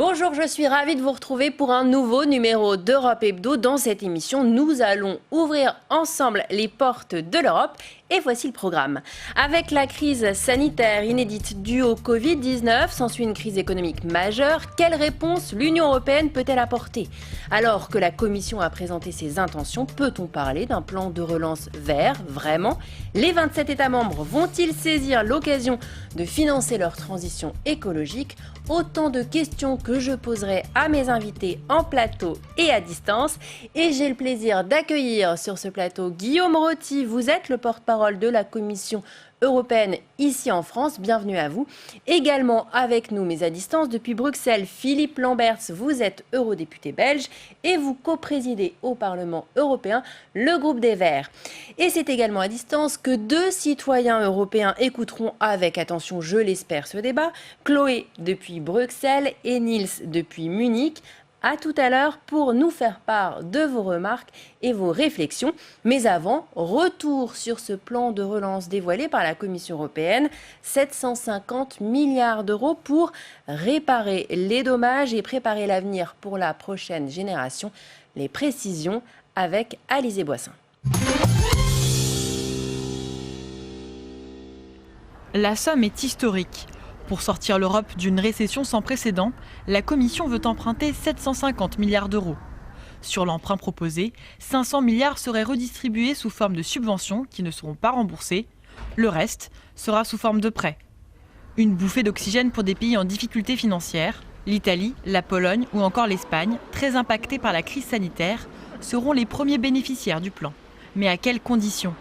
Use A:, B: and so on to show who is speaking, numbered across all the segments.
A: Bonjour, je suis ravie de vous retrouver pour un nouveau numéro d'Europe Hebdo. Dans cette émission, nous allons ouvrir ensemble les portes de l'Europe. Et voici le programme. Avec la crise sanitaire inédite due au Covid-19, s'ensuit une crise économique majeure. Quelle réponse l'Union européenne peut-elle apporter ? Alors que la Commission a présenté ses intentions, peut-on parler d'un plan de relance vert, vraiment ? Les 27 États membres vont-ils saisir l'occasion de financer leur transition écologique ? Autant de questions que je poserai à mes invités en plateau et à distance. Et j'ai le plaisir d'accueillir sur ce plateau Guillaume Roty. Vous êtes le porte-parole de la Commission européenne ici en France. Bienvenue à vous. Également avec nous, mais à distance, depuis Bruxelles, Philippe Lamberts. Vous êtes eurodéputé belge et vous coprésidez au Parlement européen le groupe des Verts. Et c'est également à distance que deux citoyens européens écouteront avec attention, je l'espère, ce débat. Chloé depuis Bruxelles et Niels depuis Munich. À tout à l'heure pour nous faire part de vos remarques et vos réflexions. Mais avant, retour sur ce plan de relance dévoilé par la Commission européenne. 750 milliards d'euros pour réparer les dommages et préparer l'avenir pour la prochaine génération. Les précisions avec Alizé Boissin.
B: La somme est historique. Pour sortir l'Europe d'une récession sans précédent, la Commission veut emprunter 750 milliards d'euros. Sur l'emprunt proposé, 500 milliards seraient redistribués sous forme de subventions qui ne seront pas remboursées. Le reste sera sous forme de prêts. Une bouffée d'oxygène pour des pays en difficulté financière. L'Italie, la Pologne ou encore l'Espagne, très impactés par la crise sanitaire, seront les premiers bénéficiaires du plan. Mais à quelles conditions ?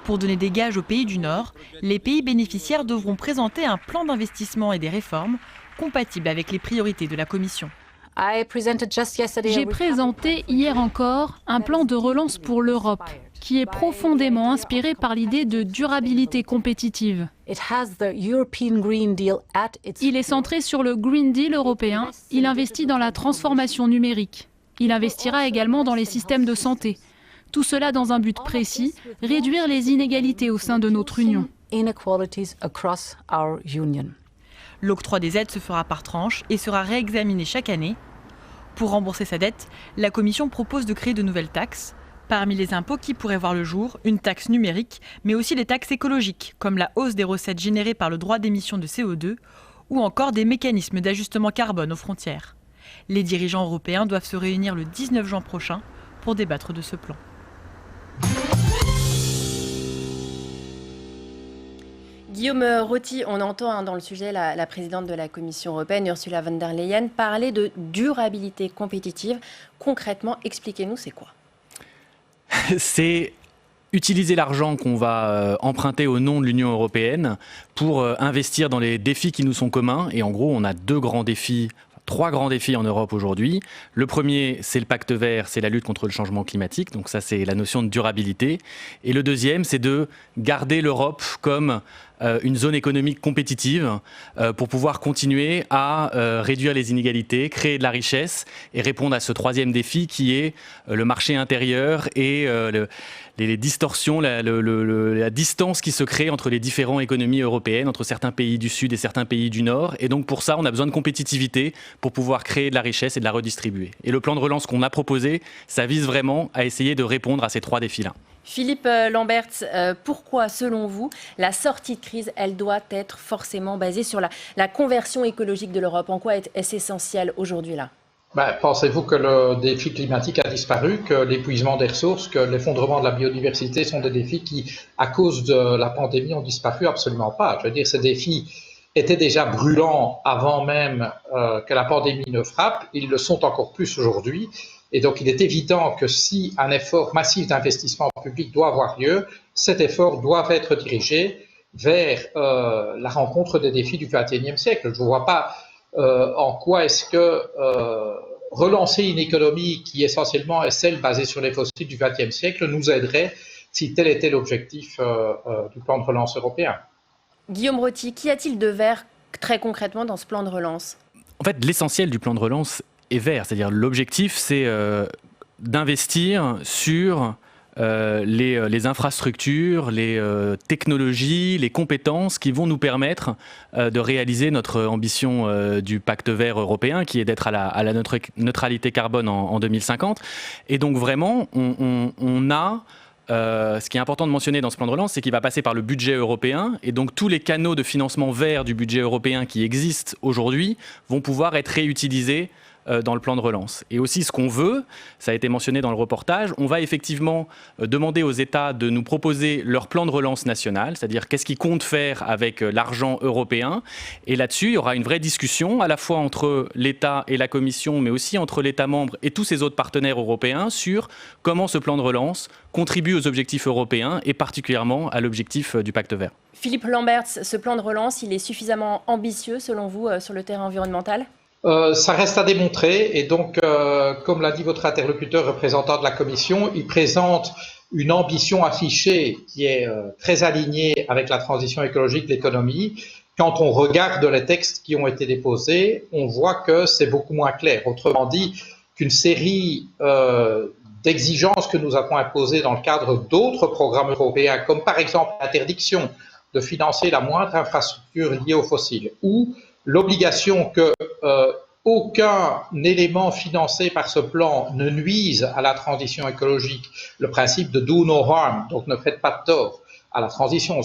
B: Pour donner des gages aux pays du Nord, les pays bénéficiaires devront présenter un plan d'investissement et des réformes compatibles avec les priorités de la Commission.
C: J'ai présenté hier encore un plan de relance pour l'Europe qui est profondément inspiré par l'idée de durabilité compétitive. Il est centré sur le Green Deal européen. Il investit dans la transformation numérique. Il investira également dans les systèmes de santé. Tout cela dans un but précis, réduire les inégalités au sein de notre Union.
B: L'octroi des aides se fera par tranche et sera réexaminé chaque année. Pour rembourser sa dette, la Commission propose de créer de nouvelles taxes. Parmi les impôts qui pourraient voir le jour, une taxe numérique, mais aussi des taxes écologiques, comme la hausse des recettes générées par le droit d'émission de CO2, ou encore des mécanismes d'ajustement carbone aux frontières. Les dirigeants européens doivent se réunir le 19 juin prochain pour débattre de ce plan.
A: Guillaume Roty, on entend dans le sujet la présidente de la Commission européenne, Ursula von der Leyen, parler de durabilité compétitive. Concrètement, expliquez-nous, c'est quoi ?
D: C'est utiliser l'argent qu'on va emprunter au nom de l'Union européenne pour investir dans les défis qui nous sont communs. Et en gros, on a trois grands défis en Europe aujourd'hui. Le premier, c'est le pacte vert, c'est la lutte contre le changement climatique. Donc ça, c'est la notion de durabilité. Et le deuxième, c'est de garder l'Europe comme une zone économique compétitive pour pouvoir continuer à réduire les inégalités, créer de la richesse et répondre à ce troisième défi qui est le marché intérieur et les distorsions, la distance qui se crée entre les différentes économies européennes, entre certains pays du Sud et certains pays du Nord. Et donc pour ça, on a besoin de compétitivité pour pouvoir créer de la richesse et de la redistribuer. Et le plan de relance qu'on a proposé, ça vise vraiment à essayer de répondre à ces trois défis-là.
A: Philippe Lamberts, pourquoi, selon vous, la sortie de crise, elle doit être forcément basée sur la conversion écologique de l'Europe ? En quoi est-ce essentiel aujourd'hui là ?
E: Pensez-vous que le défi climatique a disparu, que l'épuisement des ressources, que l'effondrement de la biodiversité sont des défis qui, à cause de la pandémie, ont disparu ? Absolument pas. Je veux dire, ces défis étaient déjà brûlants avant même que la pandémie ne frappe. Ils le sont encore plus aujourd'hui. Et donc, il est évident que si un effort massif d'investissement public doit avoir lieu, cet effort doit être dirigé vers la rencontre des défis du XXIe siècle. Je ne vois pas en quoi est-ce que relancer une économie qui essentiellement est celle basée sur les fossiles du XXe siècle nous aiderait si tel était l'objectif du plan de relance européen.
A: Guillaume Roty, qu'y a-t-il de vert très concrètement dans ce plan de relance ?
D: En fait, l'essentiel du plan de relance est vert, c'est-à-dire l'objectif, c'est d'investir sur les infrastructures, les technologies, les compétences qui vont nous permettre de réaliser notre ambition du pacte vert européen, qui est d'être à la neutralité carbone en 2050. Et donc vraiment, on a... ce qui est important de mentionner dans ce plan de relance, c'est qu'il va passer par le budget européen, et donc tous les canaux de financement vert du budget européen qui existent aujourd'hui vont pouvoir être réutilisés dans le plan de relance. Et aussi ce qu'on veut, ça a été mentionné dans le reportage, on va effectivement demander aux États de nous proposer leur plan de relance national, c'est-à-dire qu'est-ce qu'ils comptent faire avec l'argent européen. Et là-dessus, il y aura une vraie discussion, à la fois entre l'État et la Commission, mais aussi entre l'État membre et tous ses autres partenaires européens, sur comment ce plan de relance contribue aux objectifs européens et particulièrement à l'objectif du pacte vert.
A: Philippe Lamberts, ce plan de relance, il est suffisamment ambitieux selon vous sur le terrain environnemental ?
E: Ça reste à démontrer, et donc, comme l'a dit votre interlocuteur représentant de la Commission, il présente une ambition affichée qui est très alignée avec la transition écologique de l'économie. Quand on regarde les textes qui ont été déposés, on voit que c'est beaucoup moins clair. Autrement dit, qu'une série d'exigences que nous avons imposées dans le cadre d'autres programmes européens, comme par exemple l'interdiction de financer la moindre infrastructure liée aux fossiles, ou l'obligation que aucun élément financé par ce plan ne nuise à la transition écologique, le principe de do no harm, donc ne faites pas de tort à la transition,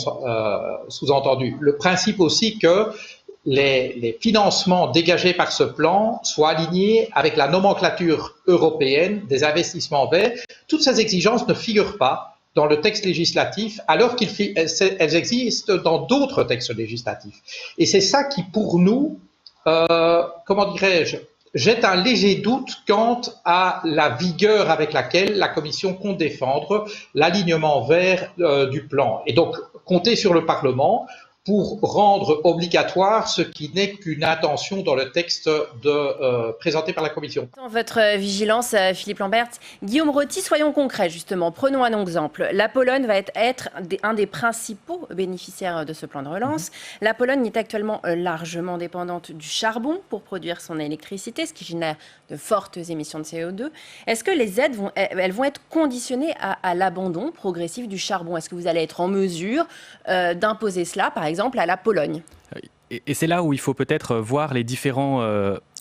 E: sous-entendu. Le principe aussi que les financements dégagés par ce plan soient alignés avec la nomenclature européenne des investissements verts. Toutes ces exigences ne figurent pas dans le texte législatif, alors qu'elles existent dans d'autres textes législatifs. Et c'est ça qui, pour nous, comment dirais-je, jette un léger doute quant à la vigueur avec laquelle la Commission compte défendre l'alignement vert du plan. Et donc, compter sur le Parlement pour rendre obligatoire ce qui n'est qu'une intention dans le texte présenté par la Commission.
A: Dans votre vigilance, Philippe Lamberts, Guillaume Roty, soyons concrets justement. Prenons un exemple. La Pologne va être un des principaux bénéficiaires de ce plan de relance. La Pologne est actuellement largement dépendante du charbon pour produire son électricité, ce qui génère de fortes émissions de CO2. Est-ce que les aides vont être conditionnées à l'abandon progressif du charbon ? Est-ce que vous allez être en mesure d'imposer cela, par exemple, à la Pologne ?
D: Et c'est là où il faut peut-être voir les différents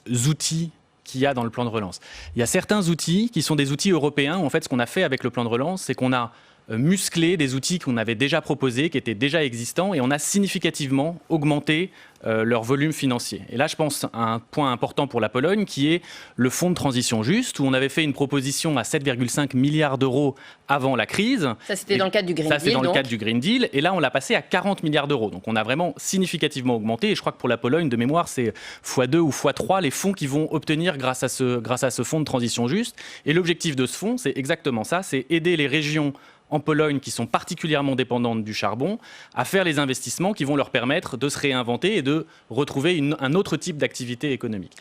D: outils qu'il y a dans le plan de relance. Il y a certains outils qui sont des outils européens. En fait, ce qu'on a fait avec le plan de relance, c'est qu'on a musclé des outils qu'on avait déjà proposés, qui étaient déjà existants, et on a significativement augmenté leur volume financier. Et là, je pense à un point important pour la Pologne, qui est le fonds de transition juste, où on avait fait une proposition à 7,5 milliards d'euros avant la crise.
A: Ça, c'était dans le cadre du Green Deal.
D: Ça, c'est dans le cadre du Green Deal. Et là, on l'a passé à 40 milliards d'euros. Donc, on a vraiment significativement augmenté. Et je crois que pour la Pologne, de mémoire, c'est x2 ou x3 les fonds qu'ils vont obtenir grâce à ce fonds de transition juste. Et l'objectif de ce fonds, c'est exactement ça, c'est aider les régions en Pologne qui sont particulièrement dépendantes du charbon, à faire les investissements qui vont leur permettre de se réinventer et de retrouver un autre type d'activité économique.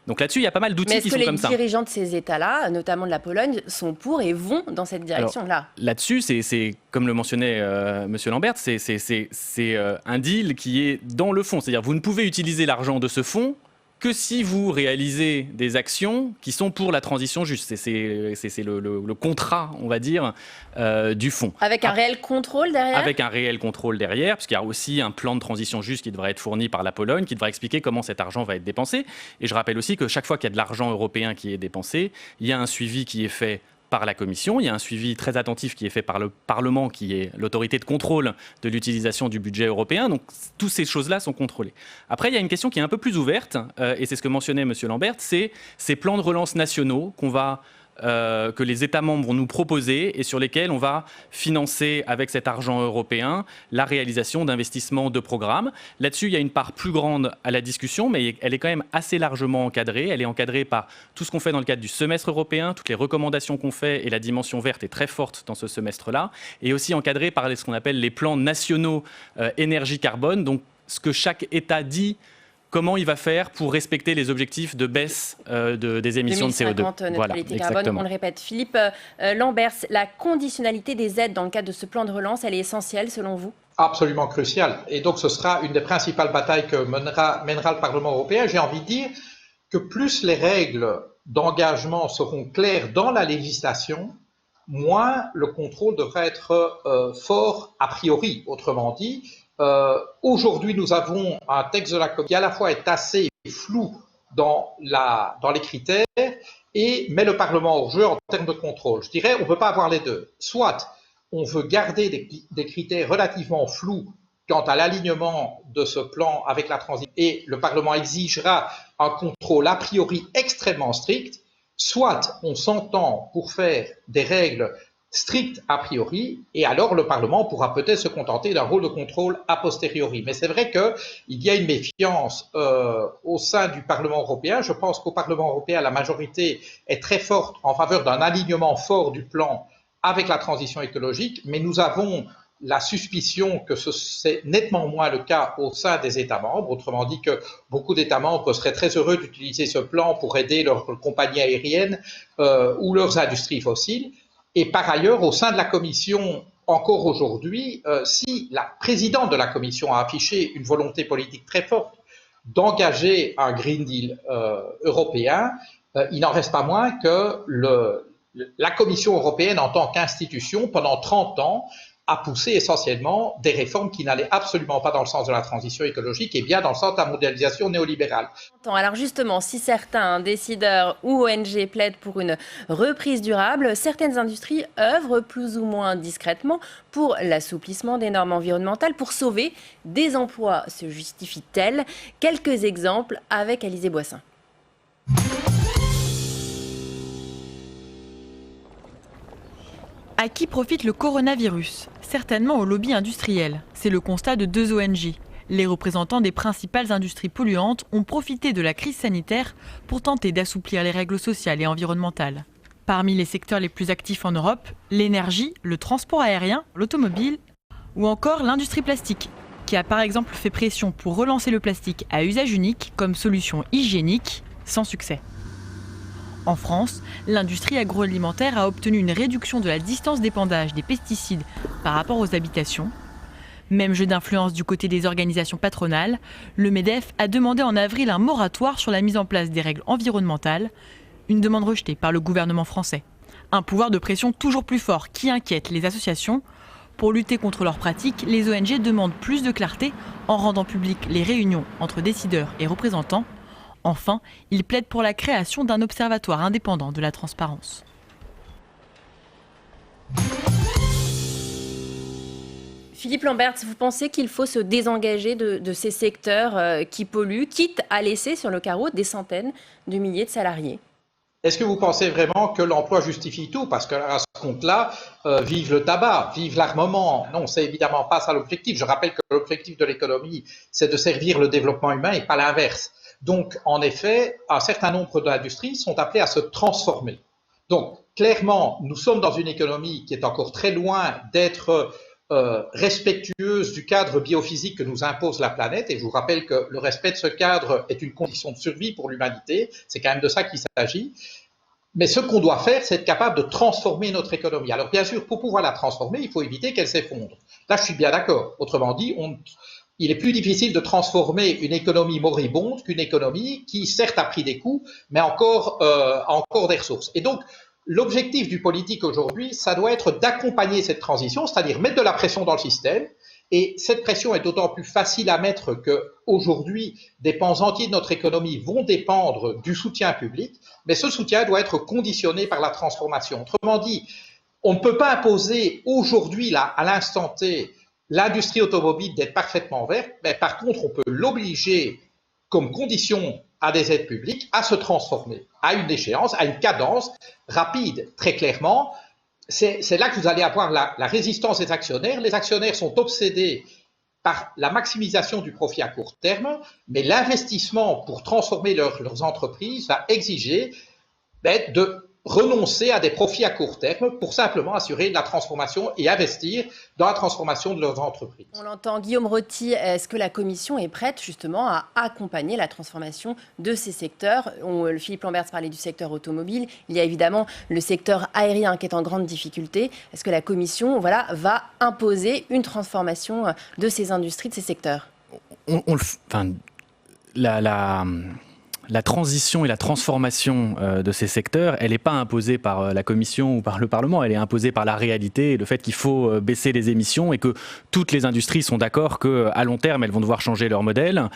D: Donc là-dessus, il y a pas mal d'outils qui sont comme ça.
A: Mais est-ce que les dirigeants de ces États-là, notamment de la Pologne, sont pour et vont dans cette direction-là ?
D: Là-dessus, c'est comme le mentionnait M. Lambert, c'est un deal qui est dans le fond. C'est-à-dire vous ne pouvez utiliser l'argent de ce fonds que si vous réalisez des actions qui sont pour la transition juste. C'est le contrat, on va dire, du fonds.
A: Avec un réel contrôle derrière ?
D: Avec un réel contrôle derrière, puisqu'il y a aussi un plan de transition juste qui devra être fourni par la Pologne, qui devra expliquer comment cet argent va être dépensé. Et je rappelle aussi que chaque fois qu'il y a de l'argent européen qui est dépensé, il y a un suivi qui est fait par la Commission, il y a un suivi très attentif qui est fait par le Parlement, qui est l'autorité de contrôle de l'utilisation du budget européen. Donc, toutes ces choses-là sont contrôlées. Après, il y a une question qui est un peu plus ouverte, et c'est ce que mentionnait M. Lambert, c'est ces plans de relance nationaux que les États membres vont nous proposer et sur lesquels on va financer avec cet argent européen la réalisation d'investissements de programmes. Là-dessus, il y a une part plus grande à la discussion, mais elle est quand même assez largement encadrée. Elle est encadrée par tout ce qu'on fait dans le cadre du semestre européen, toutes les recommandations qu'on fait, et la dimension verte est très forte dans ce semestre-là, et aussi encadrée par ce qu'on appelle les plans nationaux énergie-carbone, donc ce que chaque État dit comment il va faire pour respecter les objectifs de baisse des émissions de CO2.
A: 2050, neutralité carbone, on le répète. Philippe Lamberts, la conditionnalité des aides dans le cadre de ce plan de relance, elle est essentielle selon vous ?
E: Absolument cruciale. Et donc ce sera une des principales batailles que mènera le Parlement européen. J'ai envie de dire que plus les règles d'engagement seront claires dans la législation, moins le contrôle devrait être fort a priori. Autrement dit, aujourd'hui, nous avons un texte de la Commission qui à la fois est assez flou dans les critères et met le Parlement hors jeu en termes de contrôle. Je dirais, on ne peut pas avoir les deux. Soit on veut garder des critères relativement flous quant à l'alignement de ce plan avec la transition et le Parlement exigera un contrôle a priori extrêmement strict, soit on s'entend pour faire des règles strictes a priori et alors le Parlement pourra peut-être se contenter d'un rôle de contrôle a posteriori. Mais c'est vrai qu'il y a une méfiance au sein du Parlement européen. Je pense qu'au Parlement européen, la majorité est très forte en faveur d'un alignement fort du plan avec la transition écologique, mais nous avons la suspicion que c'est nettement moins le cas au sein des États membres. Autrement dit que beaucoup d'États membres seraient très heureux d'utiliser ce plan pour aider leurs compagnies aériennes ou leurs industries fossiles. Et par ailleurs, au sein de la Commission, encore aujourd'hui, si la présidente de la Commission a affiché une volonté politique très forte d'engager un Green Deal européen, il n'en reste pas moins que la Commission européenne, en tant qu'institution, pendant 30 ans, a poussé essentiellement des réformes qui n'allaient absolument pas dans le sens de la transition écologique et bien dans le sens de la mondialisation néolibérale.
A: Alors justement, si certains décideurs ou ONG plaident pour une reprise durable, certaines industries œuvrent plus ou moins discrètement pour l'assouplissement des normes environnementales pour sauver des emplois. Se justifie-t-elle? Quelques exemples avec Alizé Boissin.
B: À qui profite le coronavirus? Certainement au lobby industriel. C'est le constat de 2 ONG. Les représentants des principales industries polluantes ont profité de la crise sanitaire pour tenter d'assouplir les règles sociales et environnementales. Parmi les secteurs les plus actifs en Europe, l'énergie, le transport aérien, l'automobile ou encore l'industrie plastique, qui a par exemple fait pression pour relancer le plastique à usage unique comme solution hygiénique, sans succès. En France, l'industrie agroalimentaire a obtenu une réduction de la distance d'épandage des pesticides par rapport aux habitations. Même jeu d'influence du côté des organisations patronales, le MEDEF a demandé en avril un moratoire sur la mise en place des règles environnementales, une demande rejetée par le gouvernement français. Un pouvoir de pression toujours plus fort qui inquiète les associations. Pour lutter contre leurs pratiques, les ONG demandent plus de clarté en rendant publiques les réunions entre décideurs et représentants. Enfin, il plaide pour la création d'un observatoire indépendant de la transparence.
A: Philippe Lamberts, vous pensez qu'il faut se désengager de ces secteurs qui polluent, quitte à laisser sur le carreau des centaines de milliers de salariés?
E: Est-ce que vous pensez vraiment que l'emploi justifie tout? Parce qu'à ce compte-là, vive le tabac, vive l'armement. Non, c'est évidemment pas ça l'objectif. Je rappelle que l'objectif de l'économie, c'est de servir le développement humain et pas l'inverse. Donc, en effet, un certain nombre d'industries sont appelées à se transformer. Donc, clairement, nous sommes dans une économie qui est encore très loin d'être respectueuse du cadre biophysique que nous impose la planète. Et je vous rappelle que le respect de ce cadre est une condition de survie pour l'humanité. C'est quand même de ça qu'il s'agit. Mais ce qu'on doit faire, c'est être capable de transformer notre économie. Alors, bien sûr, pour pouvoir la transformer, il faut éviter qu'elle s'effondre. Là, je suis bien d'accord. Autrement dit, il est plus difficile de transformer une économie moribonde qu'une économie qui, certes, a pris des coups, mais a encore des ressources. Et donc, l'objectif du politique aujourd'hui, ça doit être d'accompagner cette transition, c'est-à-dire mettre de la pression dans le système. Et cette pression est d'autant plus facile à mettre qu'aujourd'hui, des pans entiers de notre économie vont dépendre du soutien public, mais ce soutien doit être conditionné par la transformation. Autrement dit, on ne peut pas imposer aujourd'hui, là, à l'instant T, l'industrie automobile d'être parfaitement verte, mais par contre, on peut l'obliger comme condition à des aides publiques à se transformer à une échéance, à une cadence rapide, très clairement. C'est là que vous allez avoir la résistance des actionnaires. Les actionnaires sont obsédés par la maximisation du profit à court terme, mais l'investissement pour transformer leurs entreprises va exiger de renoncer à des profits à court terme pour simplement assurer la transformation et investir dans la transformation de leurs entreprises.
A: On l'entend, Guillaume Roty, est-ce que la Commission est prête justement à accompagner la transformation de ces secteurs? Philippe Lamberts parlait du secteur automobile, il y a évidemment le secteur aérien qui est en grande difficulté. Est-ce que la Commission va imposer une transformation de ces industries, de ces secteurs?
D: la transition et la transformation de ces secteurs, elle n'est pas imposée par la Commission ou par le Parlement, elle est imposée par la réalité et le fait qu'il faut baisser les émissions et que toutes les industries sont d'accord qu'à long terme, elles vont devoir changer leur modèle.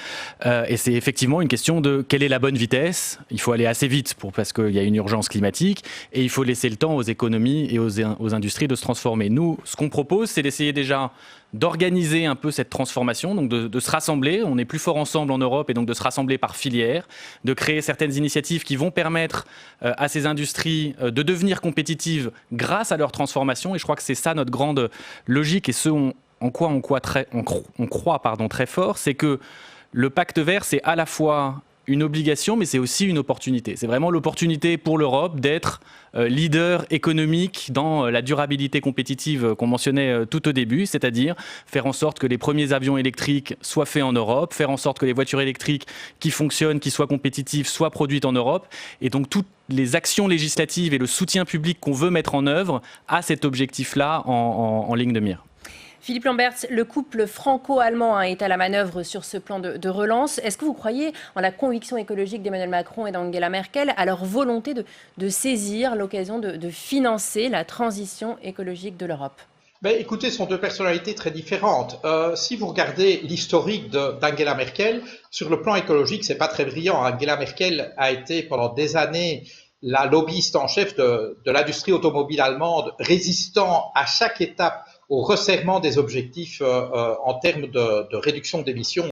D: Et c'est effectivement une question de quelle est la bonne vitesse. Il faut aller assez vite parce qu'il y a une urgence climatique et il faut laisser le temps aux économies et aux industries de se transformer. Nous, ce qu'on propose, c'est d'essayer déjà d'organiser un peu cette transformation, donc de se rassembler. On est plus fort ensemble en Europe et donc de se rassembler par filière, de créer certaines initiatives qui vont permettre à ces industries de devenir compétitives grâce à leur transformation. Et je crois que c'est ça notre grande logique et ce en quoi on croit très fort, c'est que le pacte vert, c'est à la fois une obligation, mais c'est aussi une opportunité. C'est vraiment l'opportunité pour l'Europe d'être leader économique dans la durabilité compétitive qu'on mentionnait tout au début, c'est-à-dire faire en sorte que les premiers avions électriques soient faits en Europe, faire en sorte que les voitures électriques qui fonctionnent, qui soient compétitives, soient produites en Europe. Et donc toutes les actions législatives et le soutien public qu'on veut mettre en œuvre à cet objectif-là en ligne de mire.
A: Philippe Lamberts, le couple franco-allemand est à la manœuvre sur ce plan de relance. Est-ce que vous croyez en la conviction écologique d'Emmanuel Macron et d'Angela Merkel, à leur volonté de saisir l'occasion de financer la transition écologique de l'Europe ?
E: Écoutez, ce sont deux personnalités très différentes. Si vous regardez l'historique d'Angela Merkel, sur le plan écologique, c'est pas très brillant. Angela Merkel a été pendant des années la lobbyiste en chef de l'industrie automobile allemande, résistant à chaque étape au resserrement des objectifs en termes de réduction d'émissions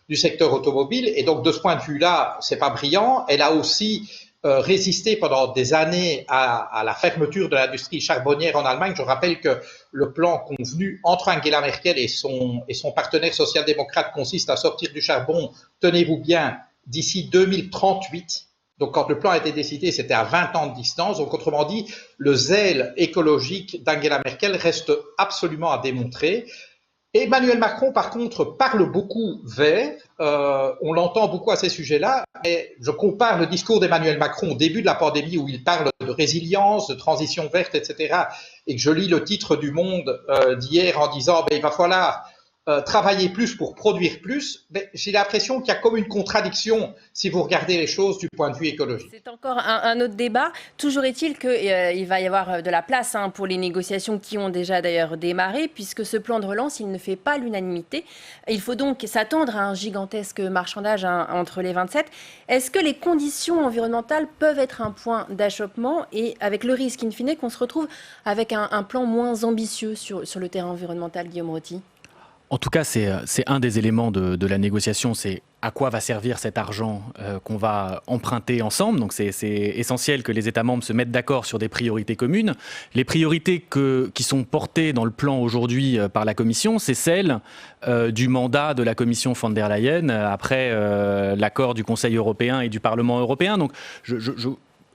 E: du secteur automobile. Et donc, de ce point de vue-là, c'est pas brillant. Elle a aussi résisté pendant des années à la fermeture de l'industrie charbonnière en Allemagne. Je rappelle que le plan convenu entre Angela Merkel et son partenaire social-démocrate consiste à sortir du charbon, tenez-vous bien, d'ici 2038. Donc, quand le plan a été décidé, c'était à 20 ans de distance. Donc, autrement dit, le zèle écologique d'Angela Merkel reste absolument à démontrer. Emmanuel Macron, par contre, parle beaucoup vert. On l'entend beaucoup à ces sujets-là. Et je compare le discours d'Emmanuel Macron au début de la pandémie où il parle de résilience, de transition verte, etc. Et que je lis le titre du Monde d'hier en disant il va falloir travailler plus pour produire plus, j'ai l'impression qu'il y a comme une contradiction si vous regardez les choses du point de vue écologique.
A: C'est encore un autre débat. Toujours est-il qu'il va y avoir de la place pour les négociations qui ont déjà d'ailleurs démarré, puisque ce plan de relance, il ne fait pas l'unanimité. Il faut donc s'attendre à un gigantesque marchandage entre les 27. Est-ce que les conditions environnementales peuvent être un point d'achoppement et avec le risque in fine qu'on se retrouve avec un plan moins ambitieux sur le terrain environnemental, Guillaume Roty ?
D: En tout cas, c'est un des éléments de la négociation, c'est à quoi va servir cet argent qu'on va emprunter ensemble. Donc c'est essentiel que les États membres se mettent d'accord sur des priorités communes. Les priorités qui sont portées dans le plan aujourd'hui par la Commission, c'est celle du mandat de la Commission von der Leyen après l'accord du Conseil européen et du Parlement européen. Donc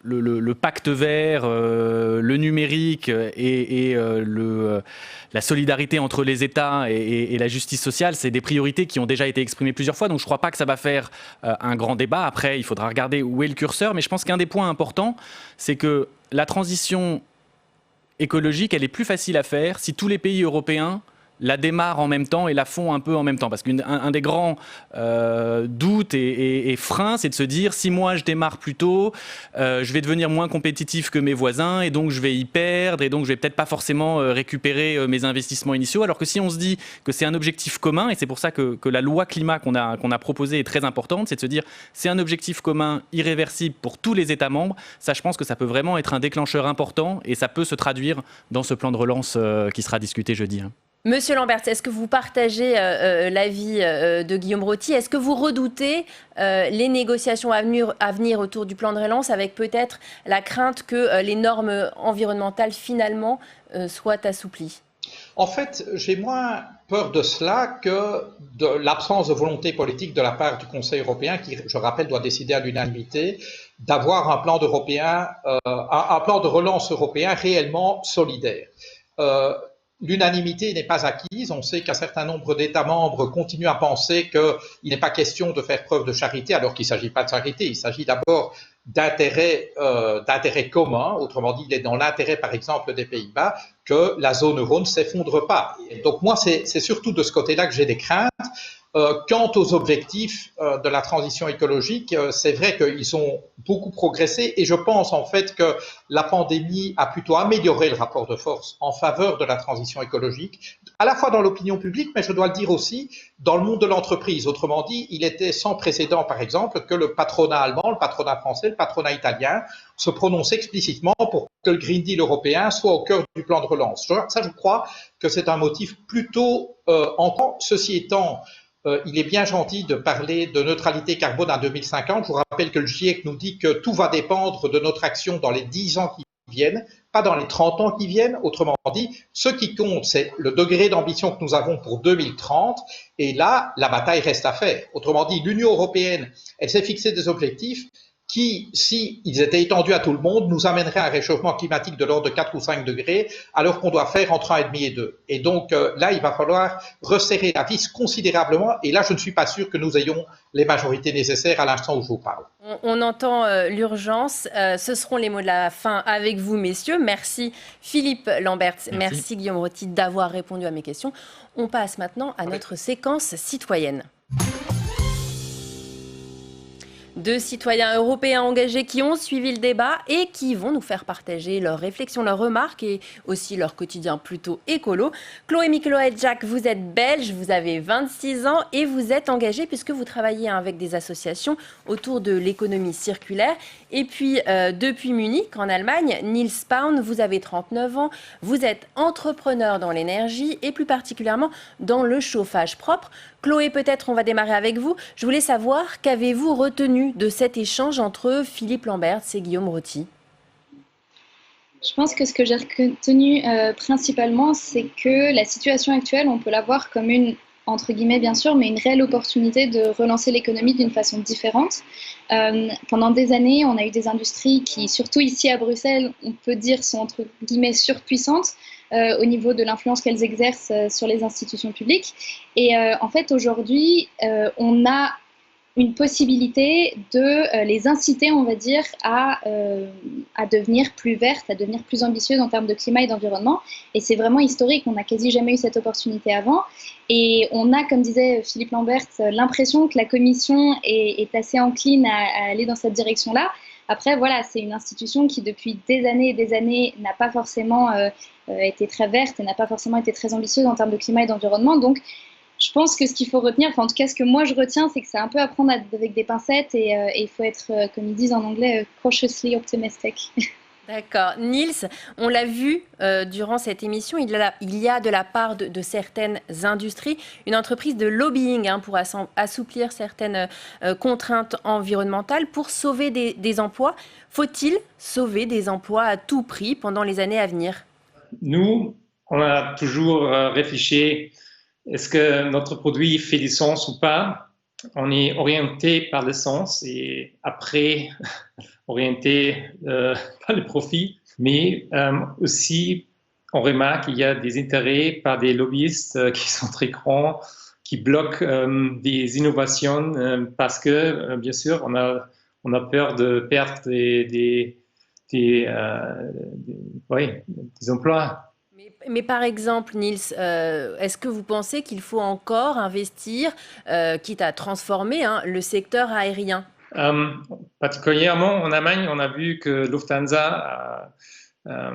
D: le pacte vert, le numérique et la solidarité entre les États et la justice sociale, c'est des priorités qui ont déjà été exprimées plusieurs fois. Donc je ne crois pas que ça va faire un grand débat. Après, il faudra regarder où est le curseur. Mais je pense qu'un des points importants, c'est que la transition écologique, elle est plus facile à faire si tous les pays européens la démarrent en même temps et la font un peu en même temps. Parce qu'un des grands doutes et freins, c'est de se dire, si moi je démarre plus tôt, je vais devenir moins compétitif que mes voisins et donc je vais y perdre et donc je vais peut-être pas forcément récupérer mes investissements initiaux. Alors que si on se dit que c'est un objectif commun, et c'est pour ça que la loi climat qu'on a proposée est très importante, c'est de se dire, c'est un objectif commun irréversible pour tous les États membres. Ça, je pense que ça peut vraiment être un déclencheur important et ça peut se traduire dans ce plan de relance qui sera discuté jeudi.
A: Monsieur Lamberts, est-ce que vous partagez l'avis de Guillaume Roty ? Est-ce que vous redoutez les négociations à venir autour du plan de relance avec peut-être la crainte que les normes environnementales finalement soient assouplies ?
E: En fait, j'ai moins peur de cela que de l'absence de volonté politique de la part du Conseil européen qui, je rappelle, doit décider à l'unanimité d'avoir un plan un plan de relance européen réellement solidaire. L'unanimité n'est pas acquise. On sait qu'un certain nombre d'États membres continuent à penser qu'il n'est pas question de faire preuve de charité, alors qu'il ne s'agit pas de charité. Il s'agit d'abord d'intérêt commun. Autrement dit, il est dans l'intérêt, par exemple, des Pays-Bas que la zone euro ne s'effondre pas. Et donc moi, c'est surtout de ce côté-là que j'ai des craintes. Quant aux objectifs de la transition écologique, c'est vrai qu'ils ont beaucoup progressé et je pense en fait que la pandémie a plutôt amélioré le rapport de force en faveur de la transition écologique, à la fois dans l'opinion publique, mais je dois le dire aussi dans le monde de l'entreprise. Autrement dit, il était sans précédent, par exemple, que le patronat allemand, le patronat français, le patronat italien se prononcent explicitement pour que le Green Deal européen soit au cœur du plan de relance. Ça, je crois que c'est un motif plutôt encore. Ceci étant, il est bien gentil de parler de neutralité carbone à 2050. Je vous rappelle que le GIEC nous dit que tout va dépendre de notre action dans les 10 ans qui viennent, pas dans les 30 ans qui viennent. Autrement dit, ce qui compte, c'est le degré d'ambition que nous avons pour 2030. Et là, la bataille reste à faire. Autrement dit, l'Union européenne, elle s'est fixé des objectifs qui, s'ils étaient étendus à tout le monde, nous amèneraient à un réchauffement climatique de l'ordre de 4 ou 5 degrés, alors qu'on doit faire entre 1,5 et 2. Et donc là, il va falloir resserrer la vis considérablement. Et là, je ne suis pas sûr que nous ayons les majorités nécessaires à l'instant où je vous parle.
A: On entend l'urgence. Ce seront les mots de la fin avec vous, messieurs. Merci Philippe Lamberts, merci Guillaume Roty d'avoir répondu à mes questions. On passe maintenant à notre séquence citoyenne. 2 citoyens européens engagés qui ont suivi le débat et qui vont nous faire partager leurs réflexions, leurs remarques et aussi leur quotidien plutôt écolo. Chloé Miquelot-Jack, vous êtes belge, vous avez 26 ans et vous êtes engagée puisque vous travaillez avec des associations autour de l'économie circulaire. Et puis, depuis Munich, en Allemagne, Nils Paun, vous avez 39 ans, vous êtes entrepreneur dans l'énergie et plus particulièrement dans le chauffage propre. Chloé, peut-être on va démarrer avec vous. Je voulais savoir, qu'avez-vous retenu de cet échange entre Philippe Lamberts et Guillaume Roty?
F: Je pense que ce que j'ai retenu principalement, c'est que la situation actuelle, on peut la voir comme une, entre guillemets bien sûr, mais une réelle opportunité de relancer l'économie d'une façon différente. Pendant des années, on a eu des industries qui, surtout ici à Bruxelles, on peut dire sont entre guillemets surpuissantes au niveau de l'influence qu'elles exercent sur les institutions publiques. Et en fait, aujourd'hui, on a une possibilité de les inciter, on va dire, à devenir plus vertes, à devenir plus ambitieuses en termes de climat et d'environnement. Et c'est vraiment historique, on n'a quasi jamais eu cette opportunité avant. Et on a, comme disait Philippe Lamberts, l'impression que la Commission est assez encline à aller dans cette direction-là. Après, voilà, c'est une institution qui, depuis des années et des années, n'a pas forcément été très verte et n'a pas forcément été très ambitieuse en termes de climat et d'environnement. Donc, je pense que ce qu'il faut retenir, enfin en tout cas ce que moi je retiens, c'est que c'est un peu à prendre avec des pincettes et il faut être, comme ils disent en anglais, cautiously optimistic. D'accord.
A: Nils, on l'a vu durant cette émission, il y a de la part de certaines industries une entreprise de lobbying pour assouplir certaines contraintes environnementales pour sauver des emplois. Faut-il sauver des emplois à tout prix pendant les années à venir?
G: Nous, on a toujours réfléchi, est-ce que notre produit fait du sens ou pas? On est orienté par le sens et après orienté par le profit, mais aussi on remarque qu'il y a des intérêts par des lobbyistes qui sont très grands, qui bloquent des innovations parce que bien sûr on a peur de perdre des emplois.
A: Mais par exemple, Nils, est-ce que vous pensez qu'il faut encore investir, quitte à transformer le secteur aérien?
G: Particulièrement en Allemagne, on a vu que Lufthansa a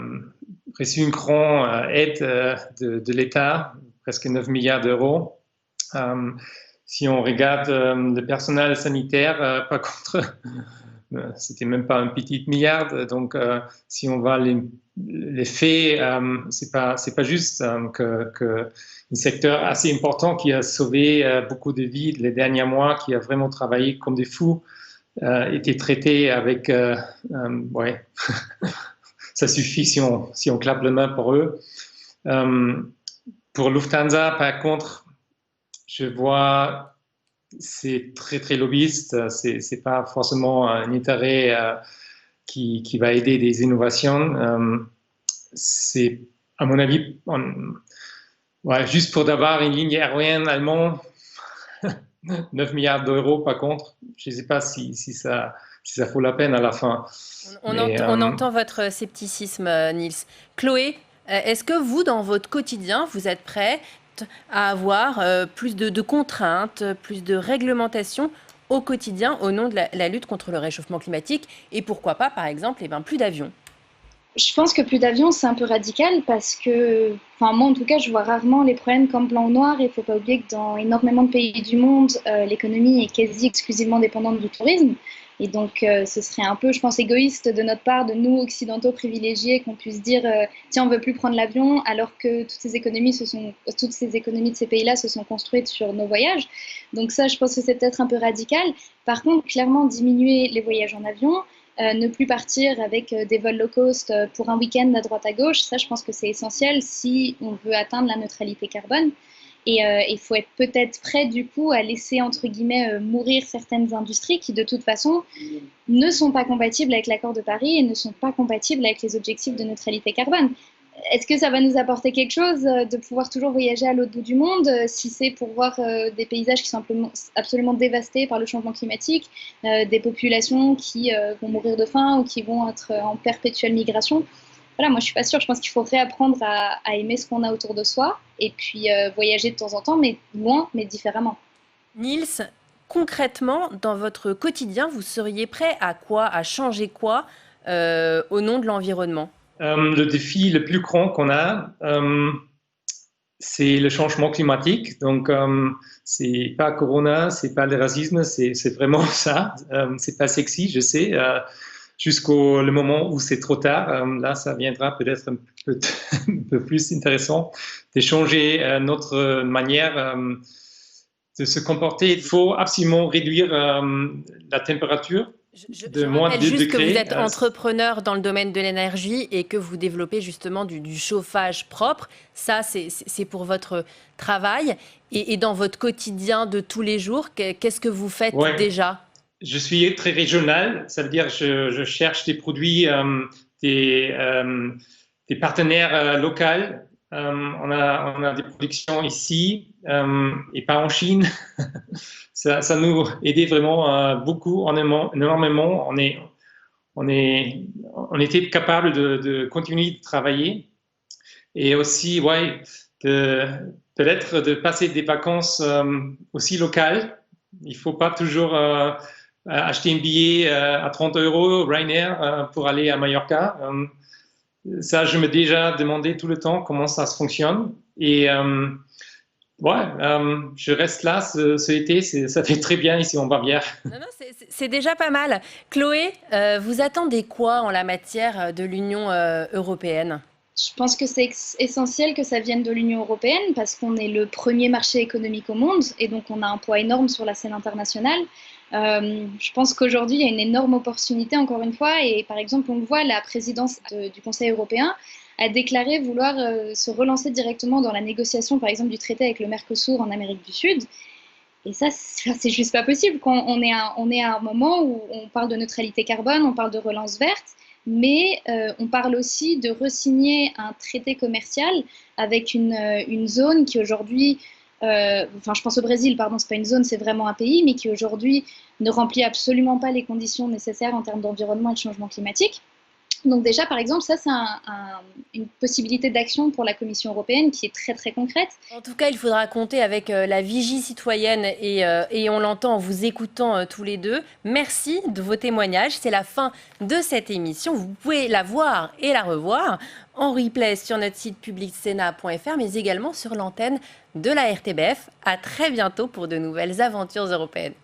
G: reçu une grande aide de l'État, presque 9 milliards d'euros. Si on regarde le personnel sanitaire, par contre, c'était même pas un petit milliard. Donc, si on va les faits, c'est pas juste que un secteur assez important qui a sauvé beaucoup de vies les derniers mois, qui a vraiment travaillé comme des fous, était traité avec ça suffit si on clappe les mains pour eux. Pour Lufthansa, par contre, je vois c'est très très lobbyiste, c'est pas forcément un intérêt qui va aider des innovations. C'est à mon avis juste pour d'avoir une ligne aérienne allemande 9 milliards d'euros par contre, je ne sais pas si ça vaut la peine à la fin.
A: On entend votre scepticisme, Nils. Chloé, est-ce que vous, dans votre quotidien, vous êtes prêt, porte à avoir plus de contraintes, plus de réglementations au quotidien au nom de la lutte contre le réchauffement climatique et pourquoi pas, par exemple, plus d'avions.
F: Je pense que plus d'avions, c'est un peu radical parce que, moi en tout cas, je vois rarement les problèmes comme blanc ou noir. Il ne faut pas oublier que dans énormément de pays du monde, l'économie est quasi exclusivement dépendante du tourisme. Et donc, ce serait un peu, je pense, égoïste de notre part, de nous, occidentaux privilégiés, qu'on puisse dire tiens, on ne veut plus prendre l'avion, alors que toutes ces économies de ces pays-là se sont construites sur nos voyages. Donc ça, je pense que c'est peut-être un peu radical. Par contre, clairement, diminuer les voyages en avion, ne plus partir avec des vols low cost pour un week-end à droite à gauche, ça je pense que c'est essentiel si on veut atteindre la neutralité carbone. Et il faut être peut-être prêt du coup à laisser entre guillemets mourir certaines industries qui de toute façon ne sont pas compatibles avec l'accord de Paris et ne sont pas compatibles avec les objectifs de neutralité carbone. Est-ce que ça va nous apporter quelque chose de pouvoir toujours voyager à l'autre bout du monde si c'est pour voir des paysages qui sont absolument dévastés par le changement climatique, des populations qui vont mourir de faim ou qui vont être en perpétuelle migration? Voilà, moi je suis pas sûre. Je pense qu'il faut réapprendre à aimer ce qu'on a autour de soi et puis voyager de temps en temps, mais loin, mais différemment.
A: Niels, concrètement, dans votre quotidien, vous seriez prêt à quoi, à changer quoi au nom de l'environnement?
G: Le défi le plus grand qu'on a, c'est le changement climatique. Donc, c'est pas Corona, c'est pas le racisme, c'est vraiment ça. C'est pas sexy, je sais, jusqu'au le moment où c'est trop tard. Là, ça viendra peut-être un peu plus intéressant de changer notre manière de se comporter. Il faut absolument réduire la température.
A: Je rappelle juste que vous êtes entrepreneur dans le domaine de l'énergie et que vous développez justement du chauffage propre. Ça, c'est pour votre travail. Et dans votre quotidien de tous les jours, qu'est-ce que vous faites déjà?
G: Je suis très régional. Ça veut dire que je cherche des produits, des partenaires locaux. On a des productions ici et pas en Chine. Ça nous aidait vraiment beaucoup, énormément. On était capable de continuer de travailler et aussi, peut-être de passer des vacances aussi locales. Il ne faut pas toujours acheter un billet à 30 € Ryanair pour aller à Mallorca. Ça, je me déjà demandé tout le temps comment ça se fonctionne. Et je reste là ce été, ça fait très bien ici en Bavière.
A: Non, c'est déjà pas mal. Chloé, vous attendez quoi en la matière de l'Union européenne?
F: Je pense que c'est essentiel que ça vienne de l'Union européenne parce qu'on est le premier marché économique au monde et donc on a un poids énorme sur la scène internationale. Je pense qu'aujourd'hui, il y a une énorme opportunité, encore une fois, et par exemple, on le voit, la présidence du Conseil européen a déclaré vouloir se relancer directement dans la négociation, par exemple, du traité avec le Mercosur en Amérique du Sud. Et ça, c'est juste pas possible. On est à un moment où on parle de neutralité carbone, on parle de relance verte, mais on parle aussi de re-signer un traité commercial avec une zone qui aujourd'hui, je pense au Brésil, pardon, c'est pas une zone, c'est vraiment un pays, mais qui aujourd'hui ne remplit absolument pas les conditions nécessaires en termes d'environnement et de changement climatique. Donc déjà, par exemple, ça, c'est une possibilité d'action pour la Commission européenne qui est très, très concrète.
A: En tout cas, il faudra compter avec la vigie citoyenne et on l'entend en vous écoutant tous les deux. Merci de vos témoignages. C'est la fin de cette émission. Vous pouvez la voir et la revoir en replay sur notre site publicsena.fr, mais également sur l'antenne de la RTBF. À très bientôt pour de nouvelles aventures européennes.